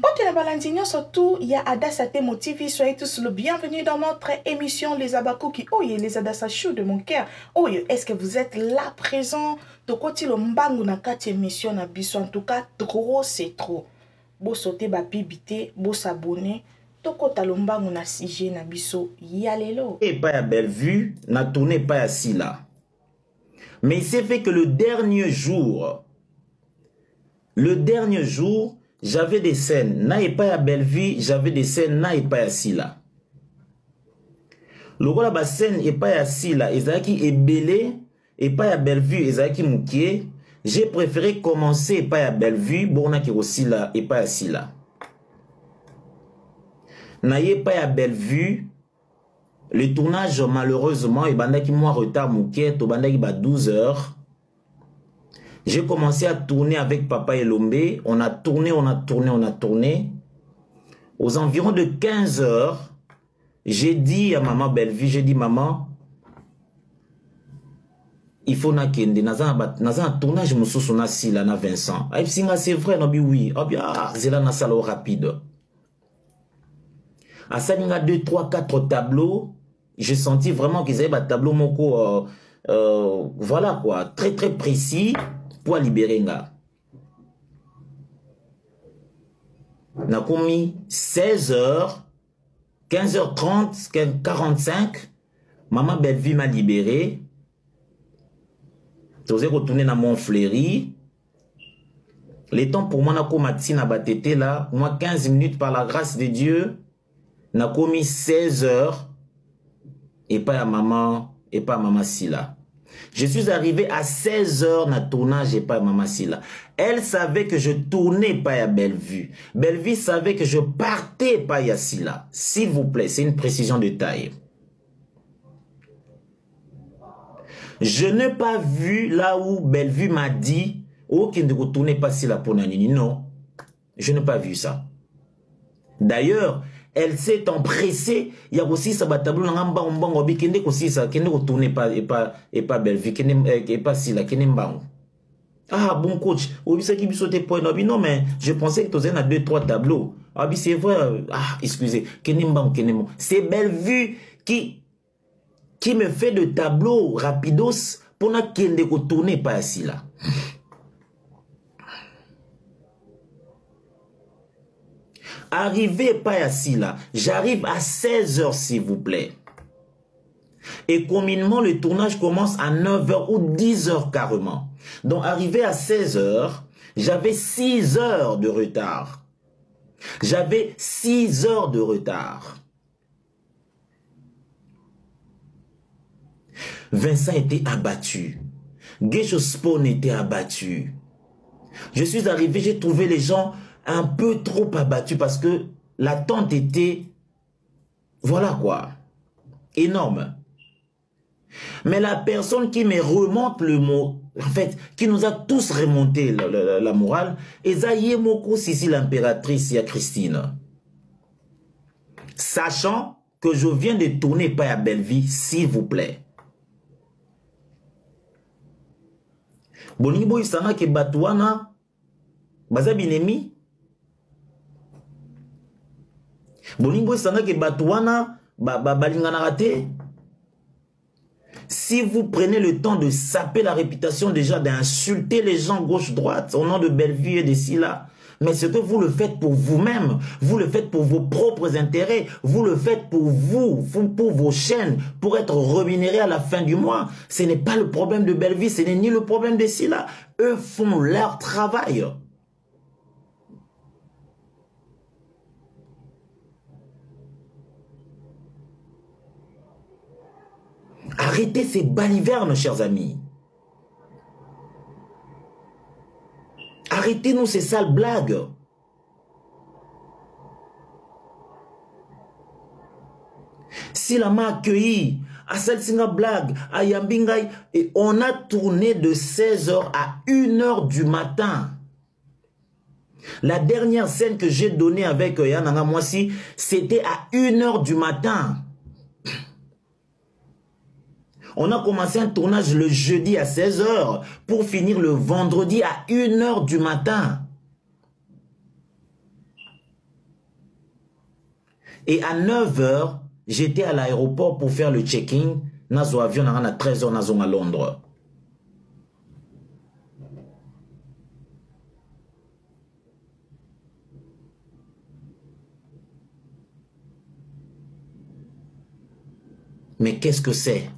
Mpote la balandinho surtout, il y a Adasate Motivi, soyez tous le bienvenue dans notre émission Les Abakuki. Oh, les Adasa chou de mon cœur. Oh, est-ce que vous êtes là présent? De côté le mbangu na kati émission na biso. En tout cas, trop c'est trop. Bo sauter ba pibité, bo s'abonner. Toko talombangu na sije na biso yalelo. Et pas à Bellevue, n'a tourné pas assis là. Mais il s'est fait que le dernier jour, j'avais des scènes, n'a pas à Bellevue, j'avais des scènes, n'a pas assis là. Le rôle de scène et pas assis là, Ezaki est belé, et pas à Bellevue, Ezaki Moukier. J'ai préféré commencer pas à Bellevue, bon, qui aussi là, et pas assis là. N'ayez pas à Bellevue, le tournage malheureusement, et bandaki moi retard Moukier, to bandaki ba 12 heures. J'ai commencé à tourner avec Papa Elombe. On a tourné. Aux environs de 15 heures, j'ai dit à maman Bellevue, j'ai dit maman, il faut na kende. Naza un tournage mususu na sila na Vincent. C'est vrai, non oui. C'est là na salo rapide. À ça, il y a 2, 3, 4 tableaux. J'ai senti vraiment qu'ils avaient un tableau moko, voilà quoi, très très précis. Pour libérer nga. N'a commis 16h, 15h30, 45. Maman Bellevue m'a libéré. J'ai retourné dans mon fleury. Les temps pour moi n'a commis na batete là. Moi 15 minutes par la grâce de Dieu. N'a commis 16h. Et pas à maman Silla. Je suis arrivé à 16 heures dans le tournage et pas à Maman Silla. Elle savait que je tournais pas à Bellevue. Bellevue savait que je partais pas à Silla. S'il vous plaît, c'est une précision de taille. Je n'ai pas vu là où Bellevue m'a dit oh, qu'il ne retournait pas Silla pour Nanini. Non, je n'ai pas vu ça. D'ailleurs, elle s'est empressée. Il y a aussi ça tableau n'anga mbang obi kende aussi ça kende retourner pas et pas Bellevue kende et pas Silla kende mbang. Ah bon coach, obi ça qui me sautait point obi non mais je pensais que tu avais 2 3 tableaux. Obi c'est vrai excusez, kende mbang kende mbang. C'est Bellevue qui me fait de tableau rapidos pour na kende retourner pas Silla. Arrivez pas assis là. J'arrive à 16 heures, s'il vous plaît. Et communément, le tournage commence à 9 h ou 10 heures carrément. Donc, arrivé à 16 heures, j'avais 6 heures de retard. J'avais 6 heures de retard. Vincent était abattu. Gesho Spawn était abattu. Je suis arrivé, j'ai trouvé les gens un peu trop abattu parce que l'attente était, voilà quoi, énorme. Mais la personne qui me remonte le mot, en fait, qui nous a tous remonté la morale, Ezaïe Moko Sisi l'impératrice, ya Christine. Sachant que je viens de tourner pas à Bellevue, s'il vous plaît. Boningo Isana ke Batouana, Bazabinemi. Boningo Sanga ke Batouana balingana raté. Si vous prenez le temps de saper la réputation déjà, d'insulter les gens gauche-droite au nom de Bellevue et de Silla, mais ce que vous le faites pour vous-même, vous le faites pour vos propres intérêts, vous le faites pour vous, pour vos chaînes, pour être rémunéré à la fin du mois. Ce n'est pas le problème de Bellevue, ce n'est ni le problème de Silla. Eux font leur travail. Arrêtez ces balivernes, chers amis. Arrêtez-nous ces sales blagues. Si la m'a accueilli à Salsinga blague, à Yambingaï, et on a tourné de 16 h à 1 h du matin. La dernière scène que j'ai donnée avec Yananga Mwasi, c'était à 1 h du matin. On a commencé un tournage le jeudi à 16 h pour finir le vendredi à 1 h du matin. Et à 9h, j'étais à l'aéroport pour faire le check-in. Nazo avion à 13h nazo à Londres. Mais qu'est-ce que c'est?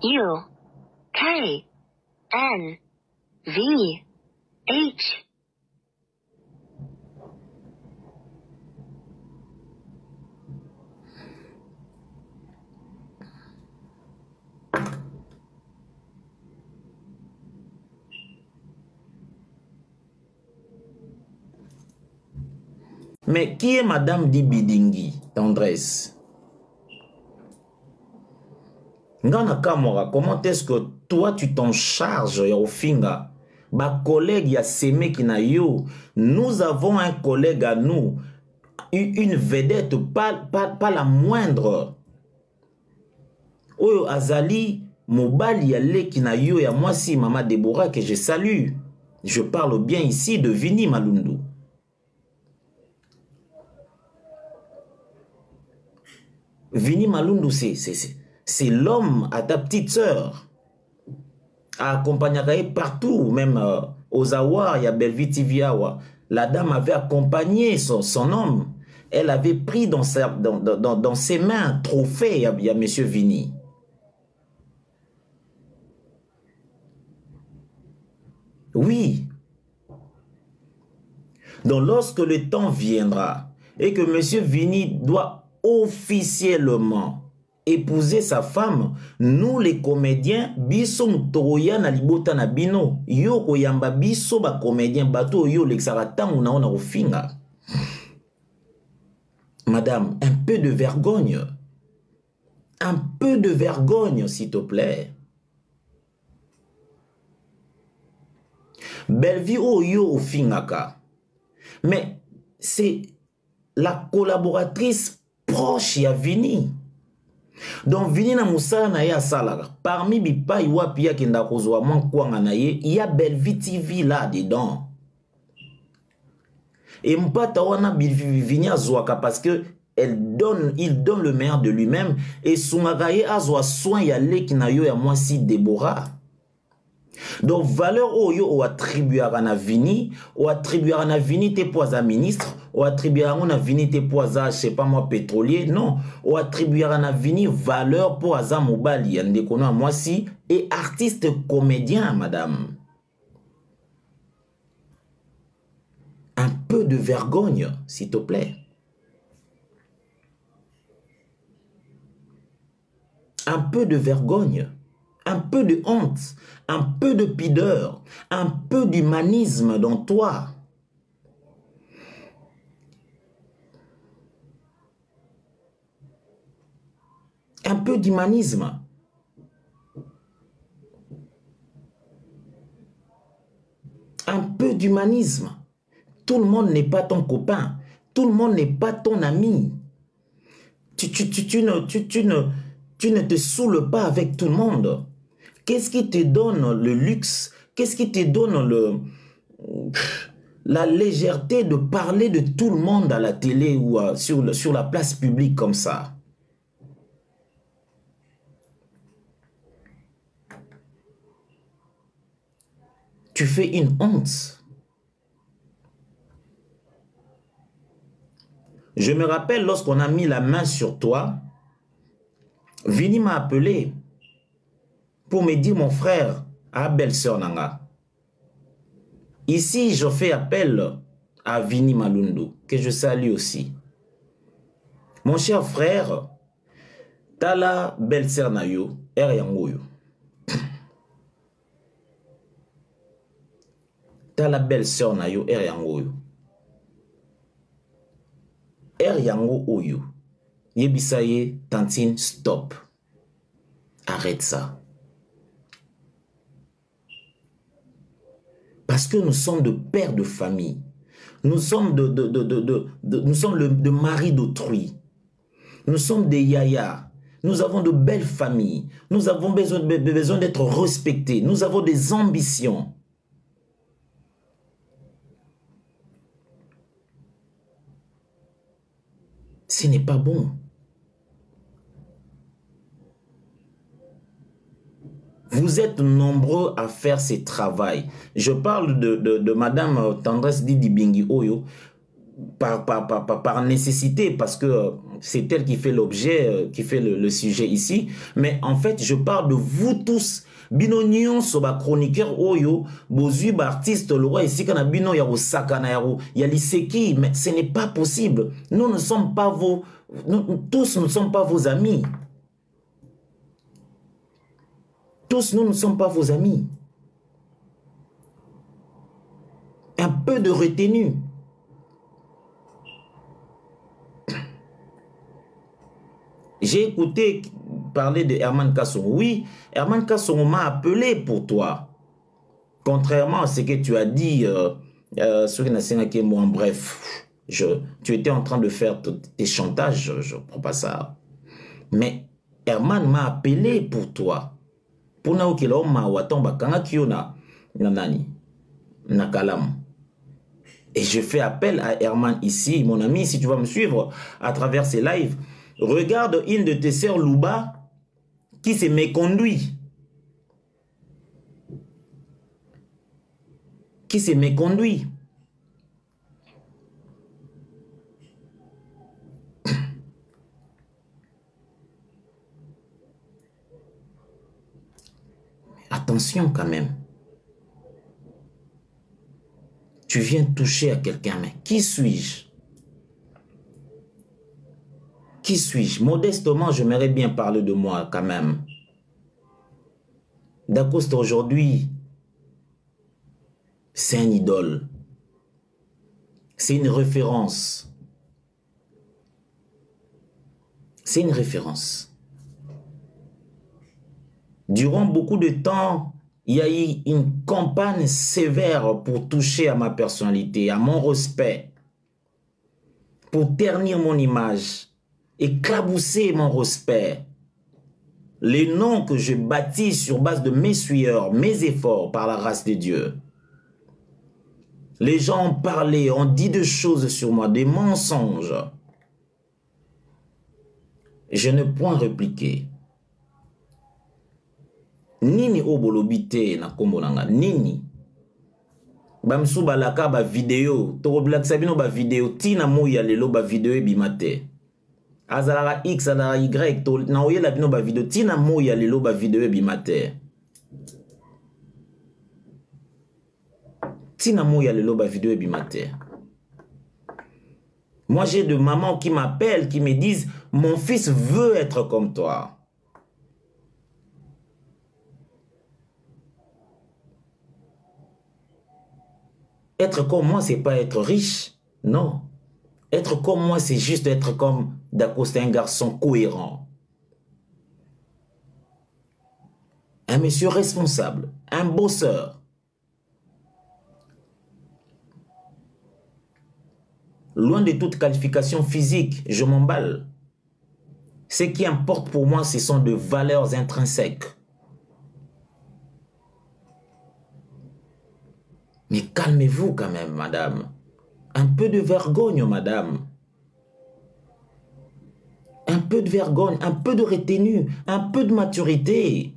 U K N V H. Mais qui est Madame Dibidingi, tendresse? Ngana Kamora, comment est-ce que toi tu t'en charges au finga? Ba collègue ya semé qui na yo. Nous avons un collègue à nous, une vedette, pas la moindre. Oyo Azali, Mobali Yale qui na yo ya moi si Mama Deborah que je salue. Je parle bien ici de Vini Malundu. Vini Malundu, c'est l'homme à ta petite sœur. À accompagner partout, même aux Awa, il y a Bellevue TV Awa. La dame avait accompagné son homme. Elle avait pris dans ses mains un trophée, il y a Monsieur Vini. Oui. Donc lorsque le temps viendra et que Monsieur Vini doit officiellement épouser sa femme, nous les comédiens, biso mtoroya na libota na bino, yo koyamba biso ba comédien bato yo l'exarata na ona ofinga. Madame, un peu de vergogne. Un peu de vergogne, s'il te plaît. Bellevue oyo ofingaka. Mais c'est la collaboratrice proche ya Vini. Donc Vini na musala na ya salaga. Parmi bipa iwa pia kenda kozwa mwan kwanga na ye, il y a Bellevue TV là dedans. Et mpata wana Vini azwaka parce que il donne le meilleur de lui-même et sungagaye azwa soin ya leki na yo ya mwasi Deborah. Donc valeur oyo o attribuera na Vini, o attribuera na Vini te poisa ministre, o attribuera na Vini te poisa je sais pas moi pétrolier, non, o attribuera na Vini valeur pour aza mobali yande kono mwasi et artiste comédien madame. Un peu de vergogne s'il te plaît. Un peu de vergogne. Un peu de honte, un peu de pudeur, un peu d'humanisme dans toi. Un peu d'humanisme. Un peu d'humanisme. Tout le monde n'est pas ton copain. Tout le monde n'est pas ton ami. Tu ne te saoules pas avec tout le monde. Qu'est-ce qui te donne le luxe? Qu'est-ce qui te donne la légèreté de parler de tout le monde à la télé ou sur la place publique comme ça? Tu fais une honte. Je me rappelle lorsqu'on a mis la main sur toi, Vini m'a appelé pour me dire, mon frère, à belle-sœur Nanga. Ici, je fais appel à Vini Malundu, que je salue aussi. Mon cher frère, tala belle-sœur Nayo, Yangoyo. Tala belle-sœur Nayo, Yangoyo. Yango Oyo. Yebisaye, tantine, stop. Arrête ça. Parce que nous sommes de pères de famille. Nous sommes nous sommes de mari d'autrui. Nous sommes des yayas. Nous avons de belles familles. Nous avons besoin d'être respectés. Nous avons des ambitions. Ce n'est pas bon. Vous êtes nombreux à faire ce travail. Je parle de Madame Tendresse Didi Bingi Oyo par nécessité, parce que c'est elle qui fait l'objet, qui fait le sujet ici. Mais en fait, je parle de vous tous. Binonion soba chroniqueur Oyo, bozui ba artiste le roi ici kana bino ya osakana ya liseki, mais ce n'est pas possible. Nous ne sommes pas tous ne sommes pas vos amis. Tous nous ne sommes pas vos amis. Un peu de retenue. J'ai écouté parler de Herman Kassongo. Oui, Herman Kassongo m'a appelé pour toi. Contrairement à ce que tu as dit, bref, tu étais en train de faire tes chantages, je ne prends pas ça. Mais Herman m'a appelé pour toi. Pour na okela ma watomba kanga kiona nani nakalam. Et je fais appel à Herman ici, mon ami, si tu vas me suivre à travers ces lives, regarde une de tes sœurs Louba qui s'est méconduit. Qui s'est méconduit. Attention quand même. Tu viens toucher à quelqu'un, mais qui suis-je? Qui suis-je? Modestement, j'aimerais bien parler de moi quand même. Dacosta aujourd'hui, c'est un idole. C'est une référence. C'est une référence. Durant beaucoup de temps, il y a eu une campagne sévère pour toucher à ma personnalité, à mon respect, pour ternir mon image, éclabousser mon respect. Les noms que je bâtis sur base de mes sueurs, mes efforts par la grâce de Dieu. Les gens ont parlé, ont dit des choses sur moi, des mensonges. Je ne point répliquer. Nini obolobite na kombo nanga nini bamsu balaka ba vidéo to black sabino ba vidéo tina moya lelo ba vidéo ebimate azala x azala y to na oyela bino ba vidéo tina moya lelo ba vidéo ebimate tina moya lelo ba vidéo ebimate. Moi j'ai de mamans qui m'appellent, qui me disent mon fils veut être comme toi. Être comme moi, c'est pas être riche. Non. Être comme moi, c'est juste être comme Dacosta, un garçon cohérent. Un monsieur responsable. Un bosseur. Loin de toute qualification physique, je m'emballe. Ce qui importe pour moi, ce sont de valeurs intrinsèques. Mais calmez-vous quand même, madame. Un peu de vergogne, madame. Un peu de vergogne, un peu de retenue, un peu de maturité.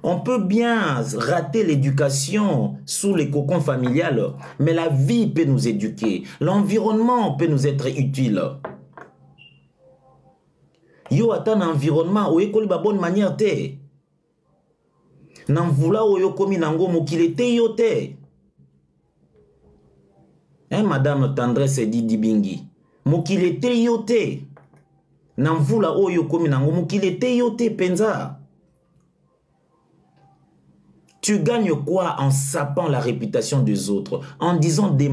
On peut bien rater l'éducation sous les cocons familiales, mais la vie peut nous éduquer. L'environnement peut nous être utile. Yo atan environnement où école ba bonne manière te. Nan vula oyo komi nango mokile te yo te. Madame Tendresse Didi Bingi. Mokile te yo te. Nan vula oyo komi nango mokile te yo te penza. Tu gagnes quoi en sapant la réputation des autres, en disant des...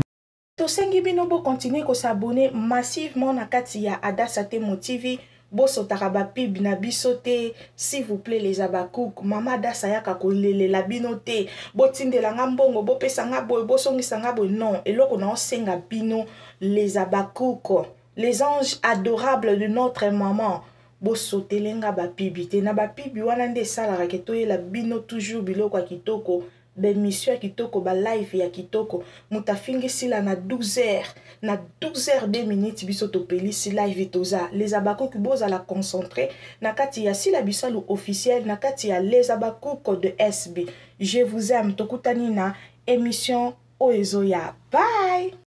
Tosengi binobo continuer ko s'abonner massivement na kati ya Adassa Temo TV. boso taraba pib na bisote, s'il vous plaît les abakouk, mama da sayaka kolele la binote, botinde la ngambongo, bopesa ngabo, bosongisa ngabo, non, eloko na osenga bino les abakouk, les anges adorables de notre maman, boso telenga ba pibite, na ba pibi wana nde sala raketoye la bino toujours biloko ya kitoko, bémission ya kitoko, ba live ya kitoko, mutafingi sila na 12h, na 12h 2 minutes biso topeli si live toza, les abakouk boza la concentrer, na kati ya sila bisalu officiel, na kati ya les abakouk de SB, je vous aime, tokutani na émission Oezoya, bye!